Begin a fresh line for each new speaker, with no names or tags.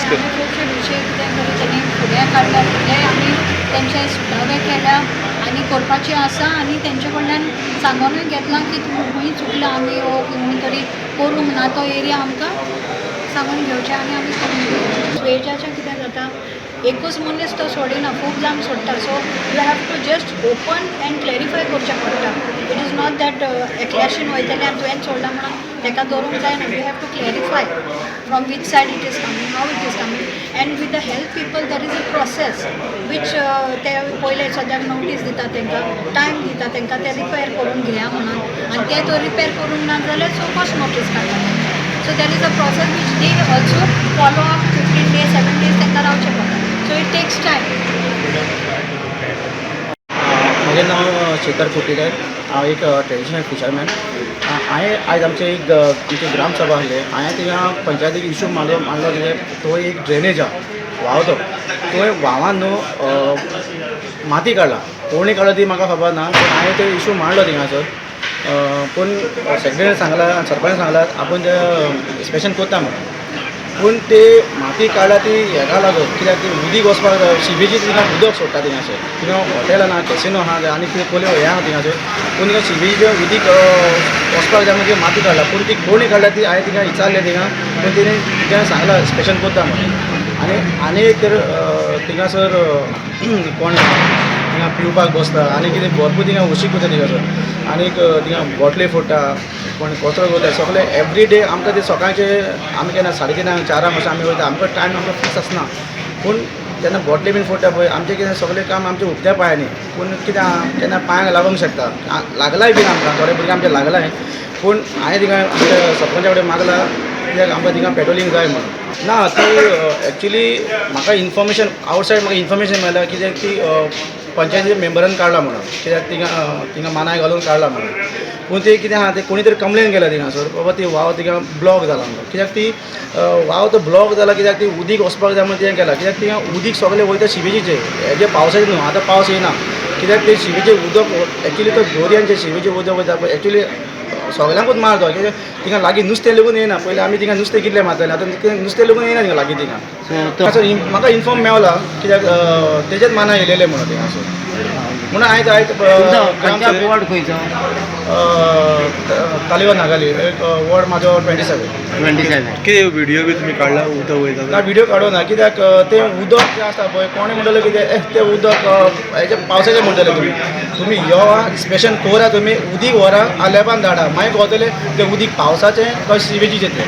नमस्ते.
खुबशे विशय कितें तरी त्यांनी फुडें काडल्या ते आमी तेंचे सुदावे केल्या आनी करपाचें आसा आनी तेंचे कडल्यान सांगूनूय घेतलां की तुमी खंय चुकला आमी वो खंय तरी करूंक ना तो एरिया आमकां सांगून घेवचें आनी आमी करून घेवचें. वेजाचें कितें जाता एकूच मनीस तो सोडिना खूब जाण सोडटा so you have to just open and clarify करचें पडटा. इट इज नॉट दॅट एकल्याशीन वयतलें आनी तुवें सोडला म्हणून ताका दवरूंक जायना. You have to clarify from which side it is coming how it is coming and with the help people there is a process which ते पयले सद्याक नोटीस दिता तांकां टायम दिता तांकां ते रिपेर करून घेया म्हणून आनी ते तो रिपेर करूंक ना जाल्यार सो फर्स्ट नोटीस काडटा. So there is a process which they also follow up 15 days 7 days तांकां रावचें पडटा. So it takes time.
म्हजें नांव शेखर कुटीकर. हांव एक ट्रेडिशनल फिशरमॅन. हांवें आयज आमचे एक आमची ग्रामसभा आसली. हांवें थिंगा पंचायतीक इशू मारलो कितें तो एक ड्रेनेज आहा व्हांव तो व्हांवान न्हू माती काडला. कोणी काडला ती म्हाका खबर ना पूण हांवें तो इशू मारलो थिंगासर. पूण सेक्रेटरीन सांगला सरपंच सांगला आपूण ते इन्स्पेक्शन कोत्ता म्हणून. पूण ते माती काडला ती हेका लागून कित्याक ती उदीक वचपाक सीबेजी थिंगा उदक सोडटा थिंगासर. थिंगा हॉटेल ना कॅसिनो आहा आनी कितें पयलीं हें आहा थिंगासर. पूण थिंगा सीबेजीचें उदीक वचपाक जाय म्हणून माती काडला. पूण ती कोणी काडला ती हांवें थिंगा विचारलें थिंगा पूण तिणें सांगलां इन्स्पेक्शन कोत्ता म्हणून. आनी एक तर थिंगासर कोण थिंगा पिवपाक बसता आनी कितें भरपूर थिंगा उशीक करता थिंगासर. आनीक थिंगा बॉटली फोडटा कोण कचरो करता सगळे एवरी डे आमकां ते सकाळचे आमी केन्ना 3:30 4 अशें आमी वयता. आमकां टायम आमकां फिक्स आसना. पूण तेन्ना बॉटली बीन फोडटा पळय आमचें कितें सगळें काम आमचें उक्त्या पांयांनी. पूण कितें आहा केन्ना पांयांक लागूंक शकता. लागलाय बीन आमकां थोडे भुरगे आमचे लागलाय. पूण हांवें थिंगा आमच्या सरपंचा कडेन मागला कित्याक आमकां थिंगा पेट्रोलिंग जाय म्हणून. ना ती एक्चुली म्हाका इन्फॉर्मेशन आवटसायड म्हाका इन्फॉर्मेशन मेळ्ळां कित्याक ती पंचायती मेंबरान काडला म्हणून कित्याक थिंगा मानाय घालून काडला म्हणून. पूण ते कितें आहा ते कोणी तरी कंप्लेन केला थिंगासर बाबा ती व्हांव थिंगा ब्लॉक जाला म्हणून. कित्याक ती व्हांव तो ब्लॉक जाला कित्याक ती उदीक वचपाक जाय म्हणून तें केलां. कित्याक थिंगा उदीक सगळें वयता सिवेजीचें हेजे पावसाचें न्हू आतां पावस येयना. कित्याक ते सिवेचें उदक एक्चुली तो दोरयांचें सिवेचें उदक वयता पळय एक्चुली सगळ्यांकूच मार तो कित्याक थिंगा लागीं नुस्तें लेगून येना. पयलीं आमी थिंगा नुस्तें कितलें मारतालें आतां नुस्तें लेगून येना थिंगा लागीं थिंगा. म्हाका इन्फॉर्म मेवला कित्याक तेजेच माना येयलेलें म्हणून थिंगासर म्हणून हांवें आयज
वॉर्ड खंयचो
तालिगांव नागाली एक वॉर्ड म्हाजो 27.
कितें व्हिडिओ बी तुमी काडला उदक वयता
ना व्हिडिओ काडूं ना कित्याक तें उदक जें आसता पळय कोणें म्हणटलें कितें तें उदक हेजें पावसाचें म्हणटलें तुमी यो इन्स्पेक्शन करा तुमी उदीक व्हरा आलेपान धाडा मागीर वतलें तें उदीक पावसाचें काय सिवेजीचें तें.